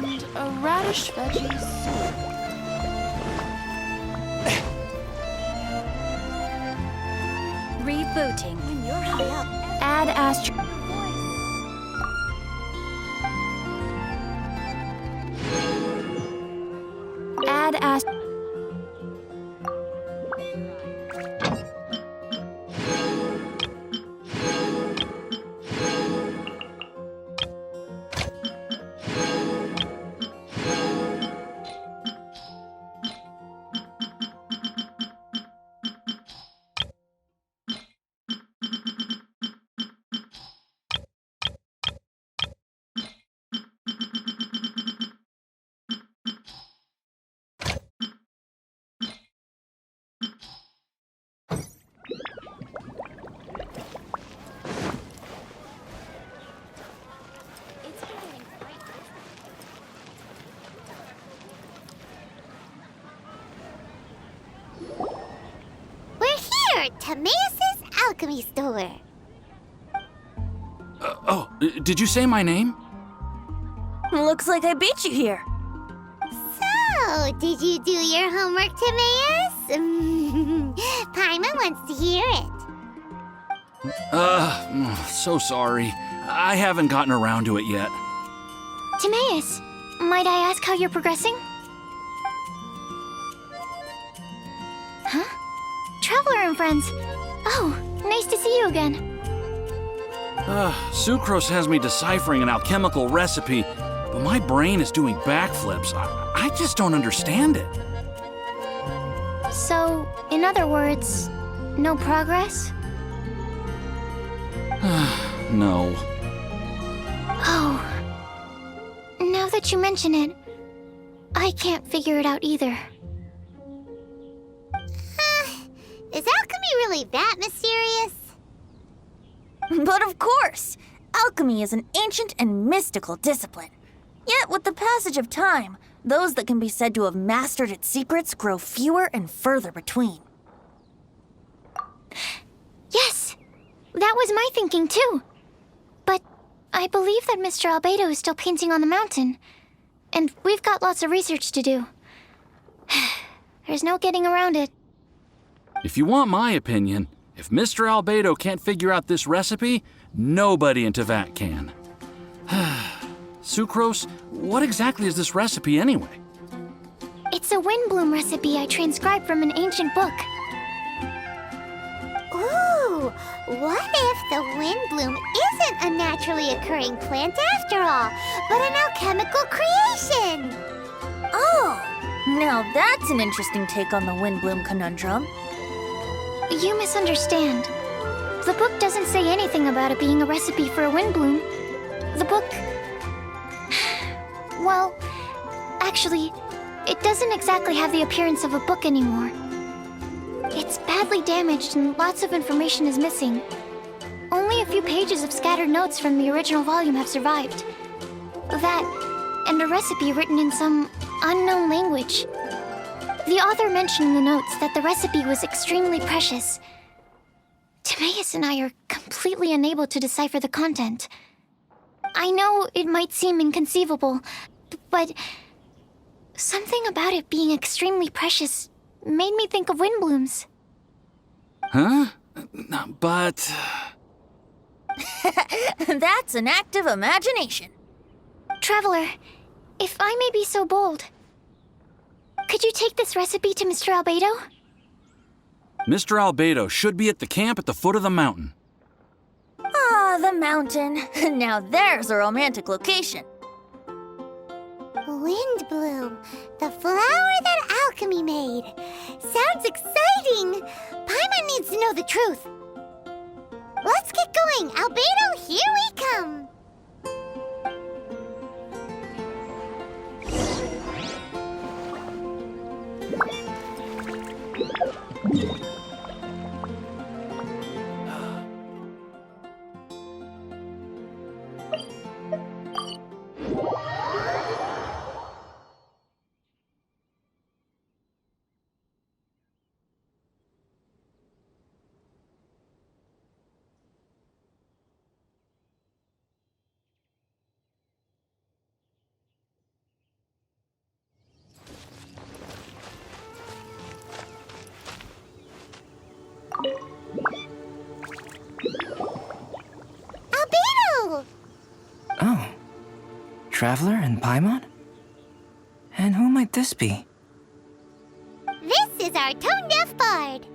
And a radish veggie soup. Rebooting. When you're high up, Add astro. Add astro. it's been getting quite busy. We're here at Tomas's Alchemy store. Did you say my name? Looks like I beat you here. So, did you do your homework, Tomas? Paimon wants to hear it. So sorry. I haven't gotten around to it yet. Tomas, might I ask how you're progressing? Huh? Traveler and friends. Oh, nice to see you again. Sucrose has me deciphering an alchemical recipe, but my brain is doing backflips. I just don't understand it. So, in other words, no progress? No. Oh. Now that you mention it, I can't figure it out either. Is alchemy really that mysterious? But of course! Alchemy is an ancient and mystical discipline. Yet, with the passage of time, those that can be said to have mastered its secrets grow fewer and further between. Yes! That was my thinking too. But I believe that Mr. Albedo is still painting on the mountain. And we've got lots of research to do. There's no getting around it. If you want my opinion, if Mr. Albedo can't figure out this recipe, nobody in Tevat can. Sucrose, what exactly is this recipe anyway? It's a Windblume recipe I transcribed from an ancient book. Ooh, what if the Windblume isn't a naturally occurring plant after all, but an alchemical creation? Oh! Now that's an interesting take on the Windblume conundrum. You misunderstand. The book doesn't say anything about it being a recipe for a Windblume. The book... Well, actually, it doesn't exactly have the appearance of a book anymore. It's badly damaged and lots of information is missing. Only a few pages of scattered notes from the original volume have survived. That, and a recipe written in some unknown language. The author mentioned in the notes that the recipe was extremely precious. Tomas and I are completely unable to decipher the content. I know it might seem inconceivable, but something about it being extremely precious made me think of Windblooms. Huh? But... That's an act of imagination. Traveler, if I may be so bold, could you take this recipe to Mr. Albedo? Mr. Albedo should be at the camp at the foot of the mountain. Ah, the mountain. Now there's a romantic location. Windblume, the flower that alchemy made. Sounds exciting. Paimon needs to know the truth. Let's get going. Albedo, here we come. Traveler in Paimon? And who might this be? This is our tone-deaf bard.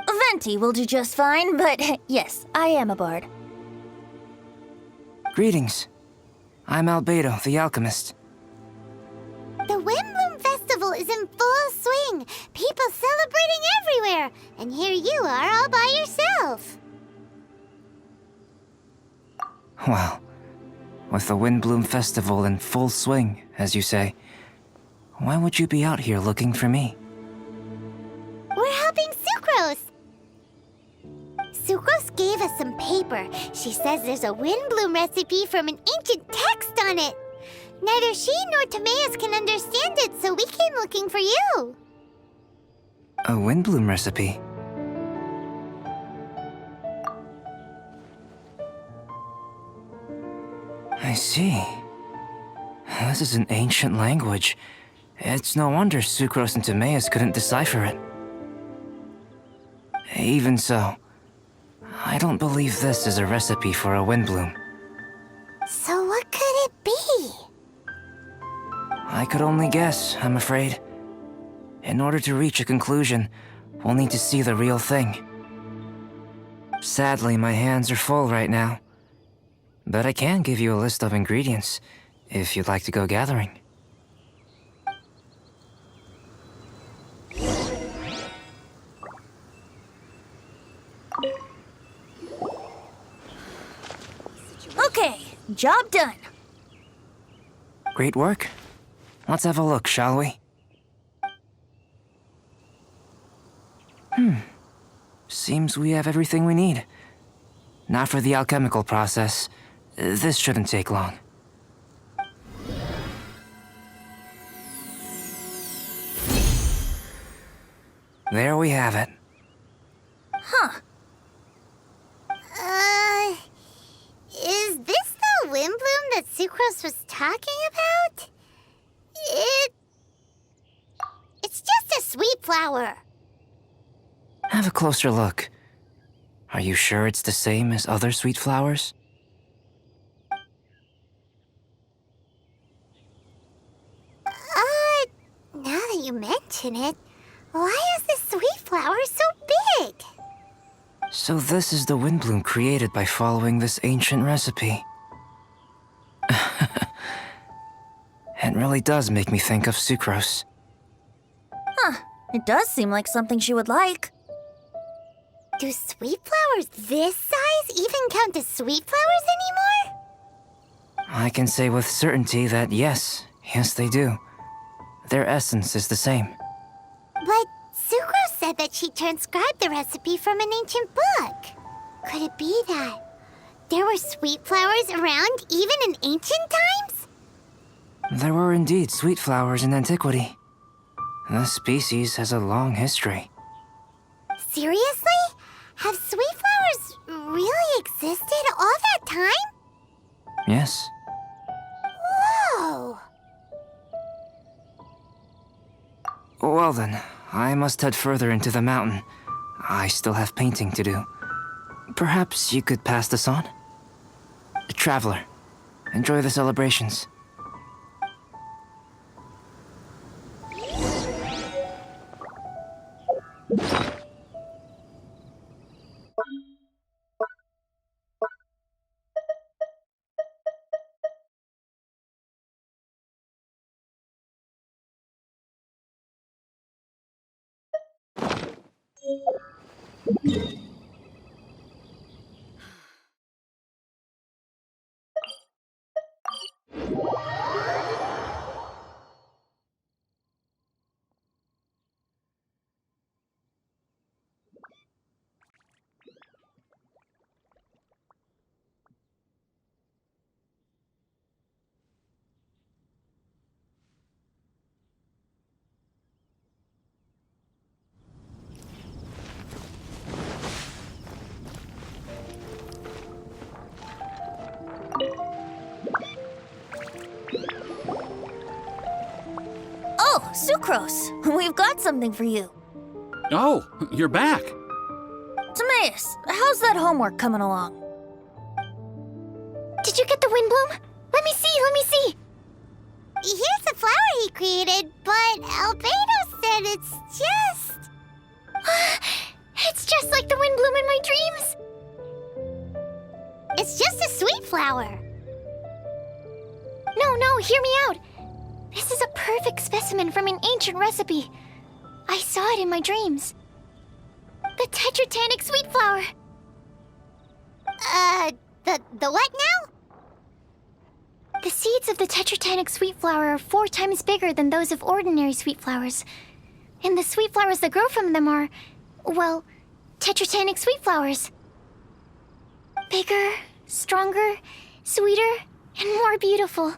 Venti will do just fine, but yes, I am a bard. Greetings. I'm Albedo, the alchemist. The Windblume Festival is in full swing. People celebrating everywhere. And here you are all by yourself. Well, with the Windblume Festival in full swing, as you say, why would you be out here looking for me? We're helping Sucrose. Sucrose gave us some paper. She says there's a Windblume recipe from an ancient text on it. Neither she nor Tomas can understand it, so we came looking for you. A Windblume recipe? I see. This is an ancient language. It's no wonder Sucrose and Tomas couldn't decipher it. Even so, I don't believe this is a recipe for a Windblume. So what could it be? I could only guess, I'm afraid. In order to reach a conclusion, we'll need to see the real thing. Sadly, my hands are full right now. But I can give you a list of ingredients, if you'd like to go gathering. Okay, job done. Great work. Let's have a look, shall we? Seems we have everything we need. Now for the alchemical process. This shouldn't take long. There we have it. Is this the Windblume that Sucrose was talking about? It's just a sweet flower. Have a closer look. Are you sure it's the same as other sweet flowers? Now that you mention it, why is this sweet flower so big? So this is the Windblume created by following this ancient recipe. It really does make me think of Sucrose. It does seem like something she would like. Do sweet flowers this size even count as sweet flowers anymore? I can say with certainty that yes, they do. Their essence is the same. But Sucrose said that she transcribed the recipe from an ancient book. Could it be that there were sweet flowers around even in ancient times? There were indeed sweet flowers in antiquity. This species has a long history. Seriously? Have sweet flowers really existed all that time? Yes. Whoa! Well then, I must head further into the mountain. I still have painting to do. Perhaps you could pass this on? Traveler, enjoy the celebrations. Oh, Sucrose, we've got something for you. Oh, you're back. Tomas, how's that homework coming along? Did you get the Windblume? Let me see! Here's the flower he created, but Albedo said it's just... It's just like the Windblume in my dreams! It's just a sweet flower. No, hear me out. This is a perfect specimen from an ancient recipe. I saw it in my dreams. The Tetratanic sweet flower. The what now? The seeds of the Tetratanic sweet flower are 4 times bigger than those of ordinary sweet flowers. And the sweet flowers that grow from them are, well, Tetratanic sweet flowers. Bigger, stronger, sweeter, and more beautiful.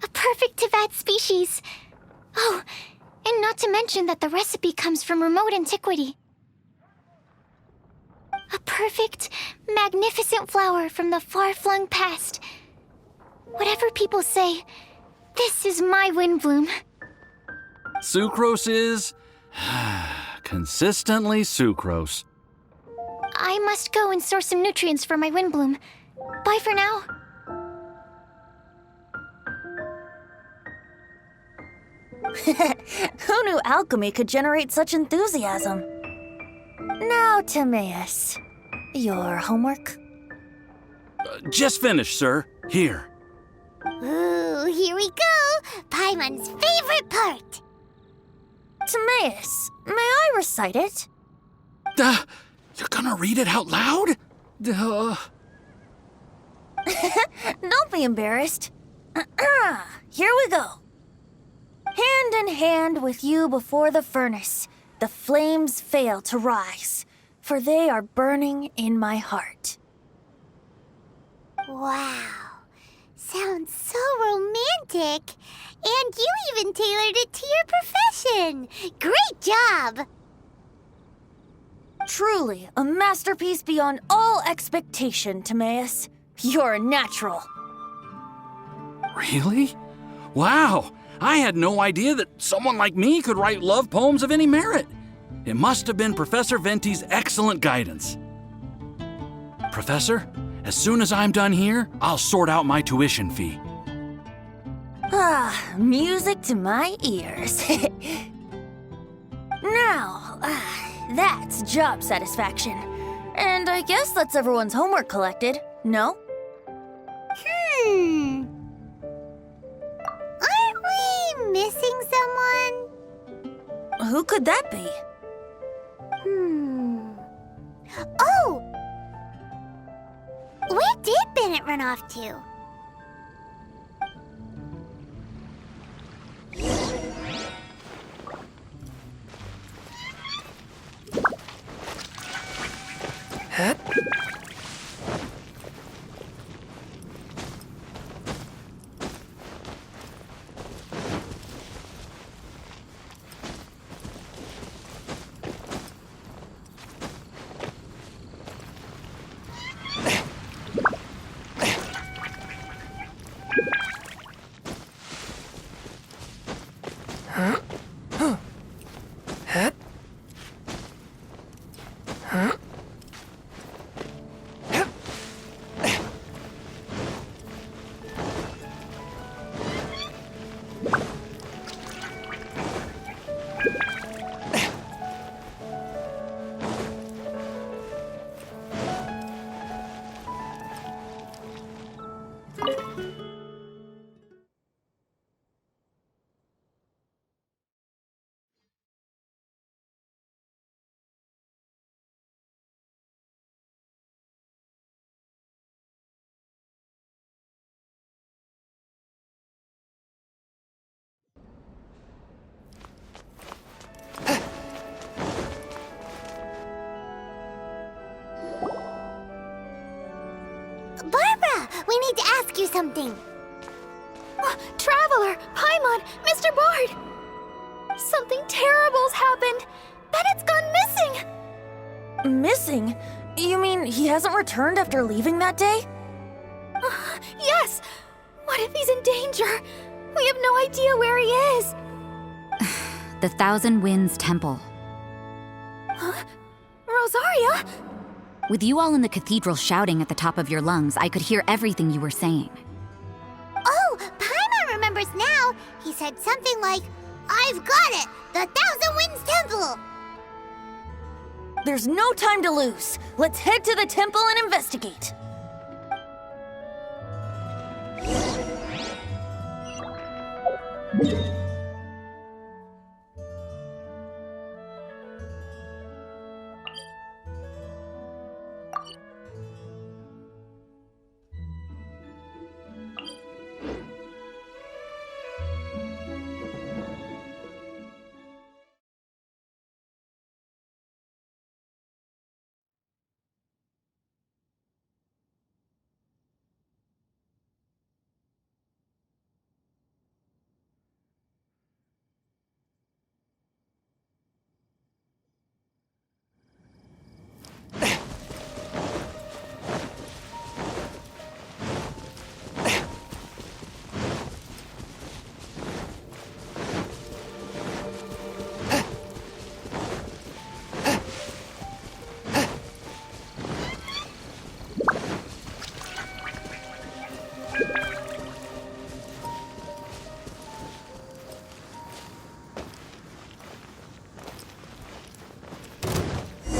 A perfect Teyvat species. Oh, and not to mention that the recipe comes from remote antiquity. A perfect, magnificent flower from the far-flung past. Whatever people say, this is my Windblume. Sucrose is... consistently sucrose. I must go and source some nutrients for my Windblume. Bye for now. Who knew alchemy could generate such enthusiasm? Now, Timaeus, your homework? Just finished, sir. Here. Ooh, here we go! Paimon's favorite part! Timaeus, may I recite it? You're gonna read it out loud? Don't be embarrassed. Here we go. Hand in hand with you before the furnace, the flames fail to rise, for they are burning in my heart. Wow. Sounds so romantic. And you even tailored it to your profession. Great job! Truly, a masterpiece beyond all expectation, Timaeus. You're a natural. Really? Wow! I had no idea that someone like me could write love poems of any merit. It must have been Professor Venti's excellent guidance. Professor, as soon as I'm done here, I'll sort out my tuition fee. Music to my ears. Now, that's job satisfaction. And I guess that's everyone's homework collected, no? Aren't we missing someone? Who could that be? Oh! Where did Bennett run off to? Barbara, we need to ask you something. Traveler, Paimon, Mr. Bard! Something terrible's happened. Bennett's gone missing! Missing? You mean he hasn't returned after leaving that day? Yes! What if he's in danger? We have no idea where he is. The Thousand Winds Temple. Rosaria? With you all in the cathedral shouting at the top of your lungs, I could hear everything you were saying. He said something like, "I've got it! The Thousand Winds Temple!" There's no time to lose. Let's head to the temple and investigate.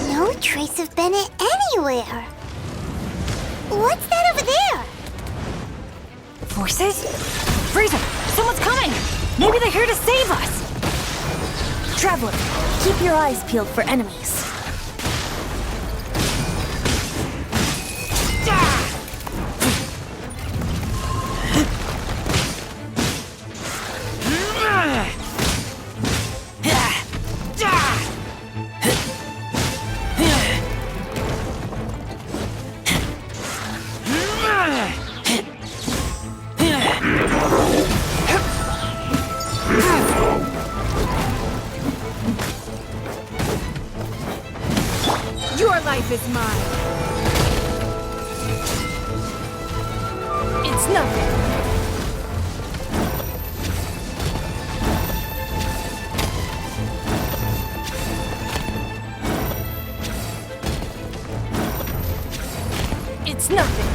No trace of Bennett anywhere. What's that over there? Forces? Freezer! Someone's coming! Maybe they're here to save us! Traveler, keep your eyes peeled for enemies. Your life is mine. It's nothing. It's nothing.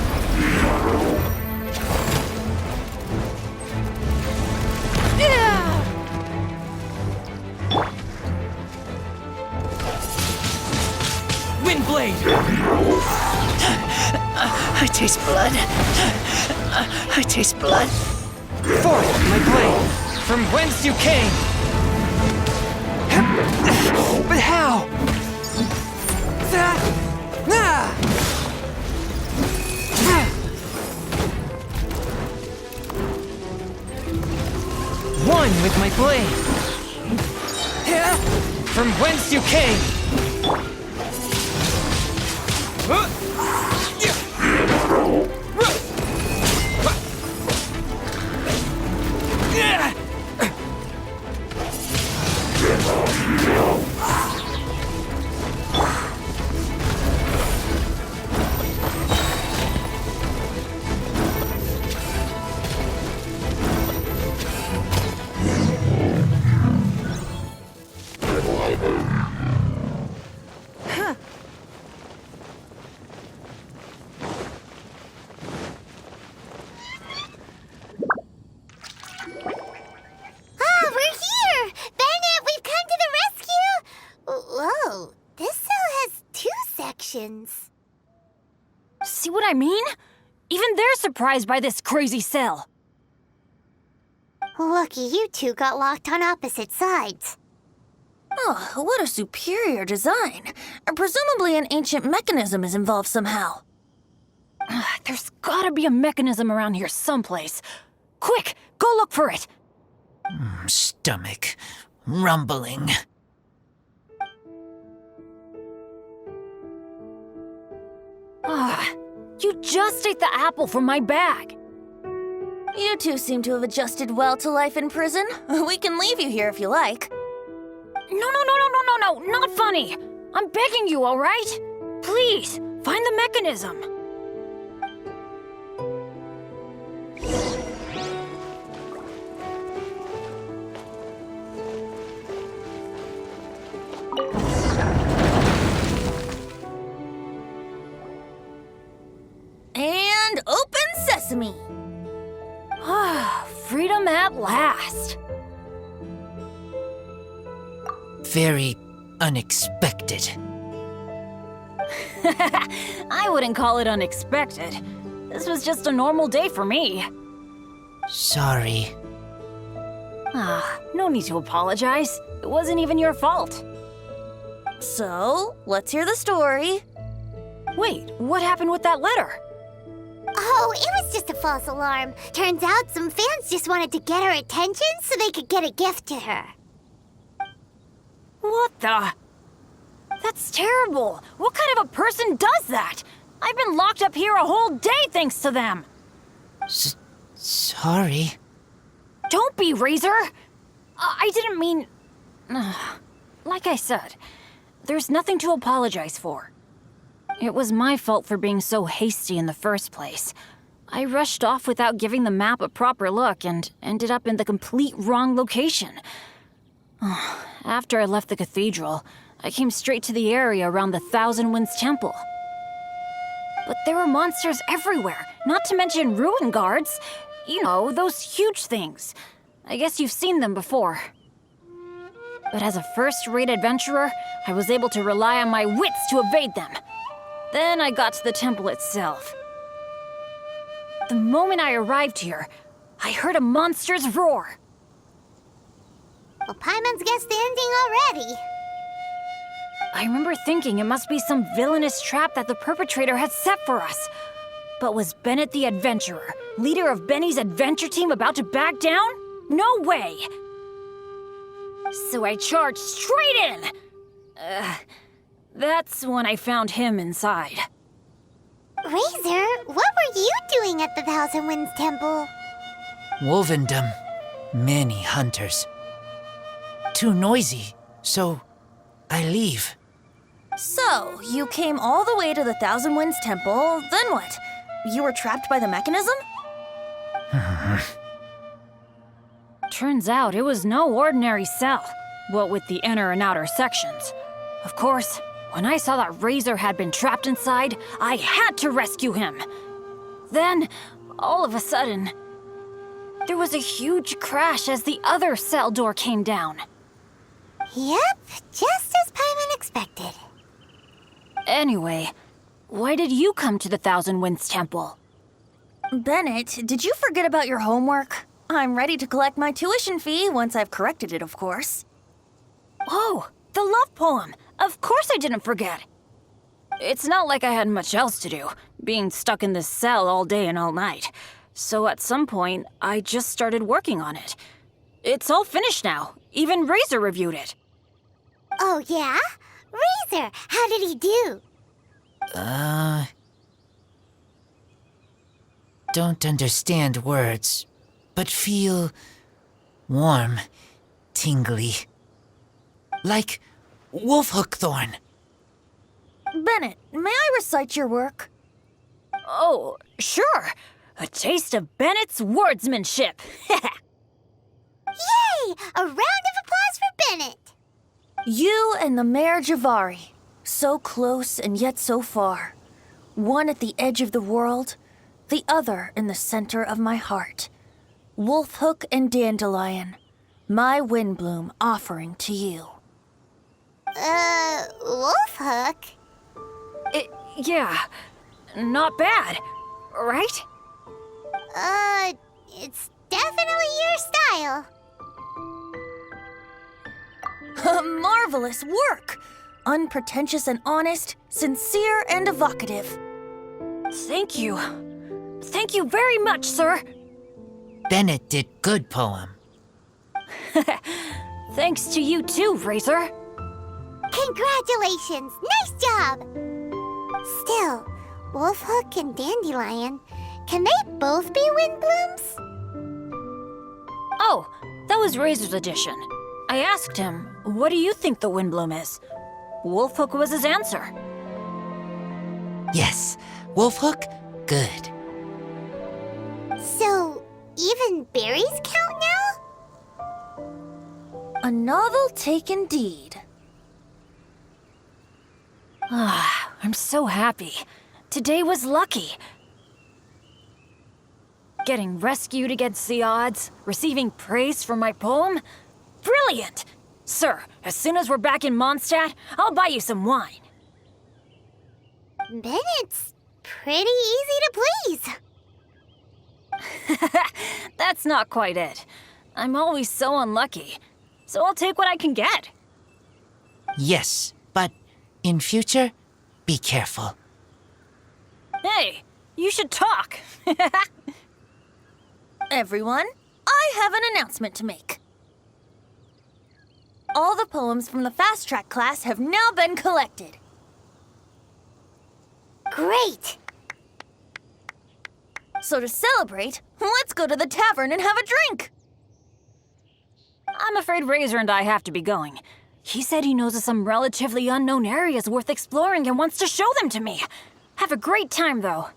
Yeah! Windblade! I taste blood. I taste blood. Forth, my blade, from whence you came. But how? One with my blade. From whence you came. Whoa, this cell has 2 sections. See what I mean? Even they're surprised by this crazy cell. Lucky you two got locked on opposite sides. Oh, what a superior design. Presumably an ancient mechanism is involved somehow. There's gotta be a mechanism around here someplace. Quick, go look for it. Stomach rumbling. You just ate the apple from my bag. You two seem to have adjusted well to life in prison. We can leave you here if you like. No, not funny. I'm begging you, all right? Please, find the mechanism. And open sesame! Freedom at last. very unexpected. I wouldn't call it unexpected. This was just a normal day for me. Sorry. No need to apologize. It wasn't even your fault. So, let's hear the story. Wait, what happened with that letter? Oh, it was just a false alarm. Turns out some fans just wanted to get her attention so they could get a gift to her. What the? That's terrible. What kind of a person does that? I've been locked up here a whole day thanks to them. Sorry. Don't be, Razor. I didn't mean... Like I said, there's nothing to apologize for. It was my fault for being so hasty in the first place. I rushed off without giving the map a proper look and ended up in the complete wrong location. After I left the cathedral, I came straight to the area around the Thousand Winds Temple. But there were monsters everywhere, not to mention ruin guards. You know, those huge things. I guess you've seen them before. But as a first-rate adventurer, I was able to rely on my wits to evade them. Then I got to the temple itself. The moment I arrived here, I heard a monster's roar. Well, Paimon's guessed the ending already. I remember thinking it must be some villainous trap that the perpetrator had set for us. But was Bennett the adventurer, leader of Benny's adventure team, about to back down? No way! So I charged straight in! That's when I found him inside. Razor, what were you doing at the Thousand Winds Temple? Wovendom. Many hunters. Too noisy, so I leave. So, you came all the way to the Thousand Winds Temple, then what? You were trapped by the mechanism? Turns out it was no ordinary cell, what with the inner and outer sections. Of course, when I saw that Razor had been trapped inside, I had to rescue him. Then, all of a sudden, there was a huge crash as the other cell door came down. Yep, just as Paimon expected. Anyway, why did you come to the Thousand Winds Temple? Bennett, did you forget about your homework? I'm ready to collect my tuition fee once I've corrected it, of course. Oh, the love poem! Of course I didn't forget! It's not like I had much else to do, being stuck in this cell all day and all night. So at some point, I just started working on it. It's all finished now. Even Razor reviewed it. Oh, yeah? Razor, how did he do? Don't understand words, but feel warm, tingly. Like wolfhook thorn. Bennett, may I recite your work? Oh, sure. A taste of Bennett's wordsmanship. Yay! A round of applause for Bennett! You and the Mare Javari, so close and yet so far. One at the edge of the world, the other in the center of my heart. Wolfhook and Dandelion, my Windblume offering to you. Wolfhook? Yeah, not bad, right? It's definitely your style. Marvelous work! Unpretentious and honest, sincere and evocative. Thank you. Thank you very much, sir. Bennett did good poem. Thanks to you too, Razor. Congratulations! Nice job! Still, Wolfhook and Dandelion, can they both be Windblooms? Oh, that was Razor's edition. I asked him, what do you think the Windblume is? Wolfhook was his answer. Yes, wolfhook, good. So, even berries count now? A novel take indeed. I'm so happy. Today was lucky. Getting rescued against the odds, receiving praise for my poem? Brilliant! Sir, as soon as we're back in Mondstadt, I'll buy you some wine. Bennett's pretty easy to please. That's not quite it. I'm always so unlucky, so I'll take what I can get. Yes, but in future, be careful. Hey, you should talk. Everyone, I have an announcement to make. All the poems from the Fast Track class have now been collected. Great! So to celebrate, let's go to the tavern and have a drink. I'm afraid Razor and I have to be going. He said he knows of some relatively unknown areas worth exploring and wants to show them to me. Have a great time, though.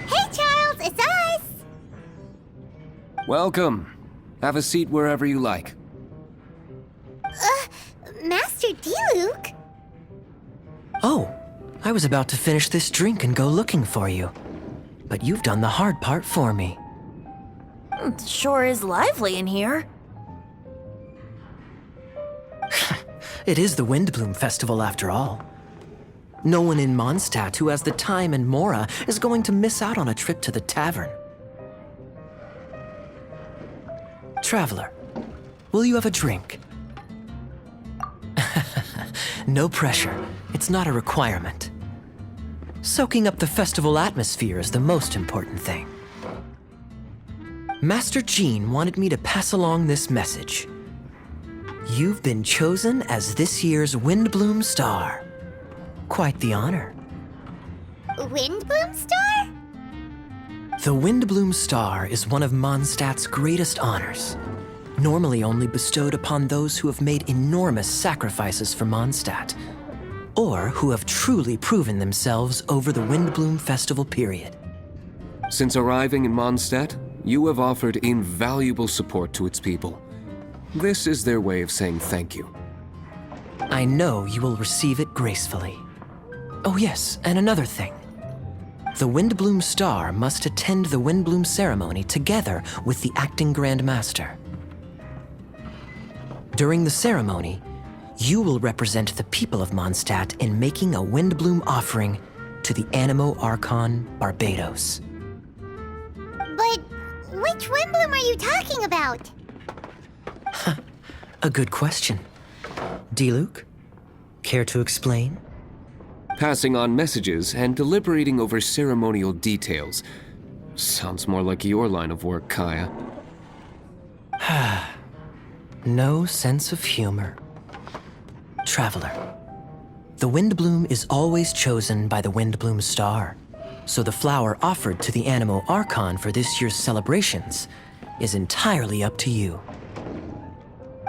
Hey, Charles, it's us! Welcome. Have a seat wherever you like. Master Diluc? Oh, I was about to finish this drink and go looking for you. But you've done the hard part for me. It sure is lively in here. It is the Windblume Festival after all. No one in Mondstadt who has the time and mora is going to miss out on a trip to the tavern. Traveler, will you have a drink? No pressure. It's not a requirement. Soaking up the festival atmosphere is the most important thing. Master Jean wanted me to pass along this message. You've been chosen as this year's Windblume Star. Quite the honor. Windblume Star? The Windblume Star is one of Mondstadt's greatest honors, normally only bestowed upon those who have made enormous sacrifices for Mondstadt, or who have truly proven themselves over the Windblume Festival period. Since arriving in Mondstadt, you have offered invaluable support to its people. This is their way of saying thank you. I know you will receive it gracefully. Oh yes, and another thing. The Windblume Star must attend the Windblume ceremony together with the acting Grand Master. During the ceremony, you will represent the people of Mondstadt in making a Windblume offering to the Animo Archon Barbados. But which Windblume are you talking about? A good question. Diluc, care to explain? Passing on messages and deliberating over ceremonial details. Sounds more like your line of work, Kaya. No sense of humor. Traveler, the Windblume is always chosen by the Windblume Star, so the flower offered to the Animo Archon for this year's celebrations is entirely up to you.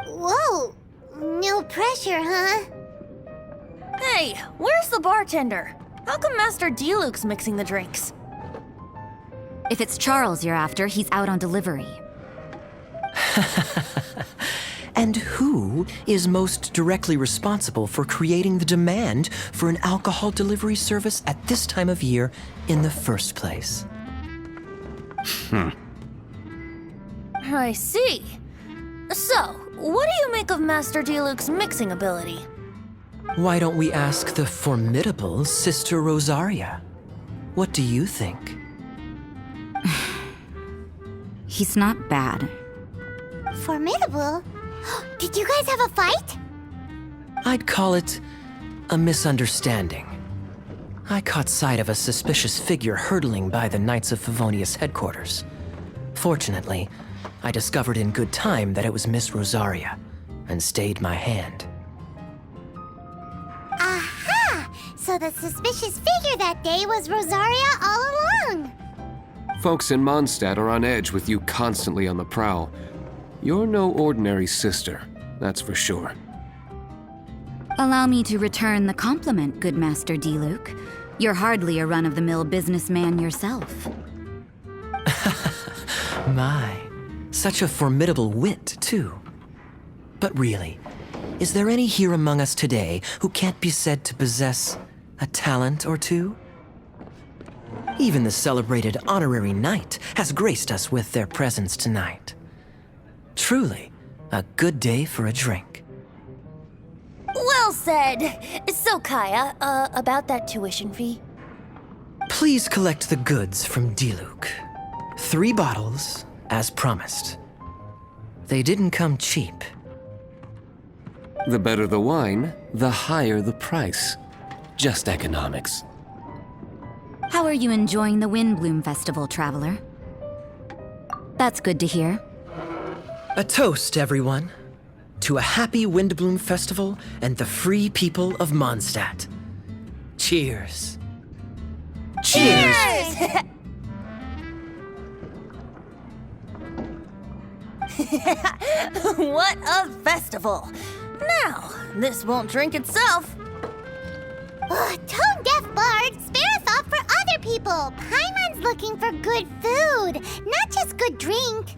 Whoa, no pressure, huh? Hey, where's the bartender? How come Master Diluc's mixing the drinks? If it's Charles you're after, he's out on delivery. And who is most directly responsible for creating the demand for an alcohol delivery service at this time of year in the first place? I see. So, what do you make of Master Diluc's mixing ability? Why don't we ask the formidable Sister Rosaria? What do you think? He's not bad. Formidable? Did you guys have a fight? I'd call it a misunderstanding. I caught sight of a suspicious figure hurtling by the Knights of Favonius headquarters. Fortunately, I discovered in good time that it was Miss Rosaria, and stayed my hand. Aha! So the suspicious figure that day was Rosaria all along. Folks in Mondstadt are on edge with you constantly on the prowl. You're no ordinary sister, that's for sure. Allow me to return the compliment, good Master Diluc. You're hardly a run-of-the-mill businessman yourself. My, such a formidable wit, too. But really, is there any here among us today who can't be said to possess a talent or two? Even the celebrated honorary knight has graced us with their presence tonight. Truly, a good day for a drink. Well said. So, Kaya, about that tuition fee? Please collect the goods from Diluc. 3 bottles, as promised. They didn't come cheap. The better the wine, the higher the price. Just economics. How are you enjoying the Windblume Festival, traveler? That's good to hear. A toast, everyone, to a happy Windblume Festival and the free people of Mondstadt. Cheers. Cheers! What a festival! Now, this won't drink itself. Tone-deaf bard, spare a thought for other people. Paimon's looking for good food, not just good drink.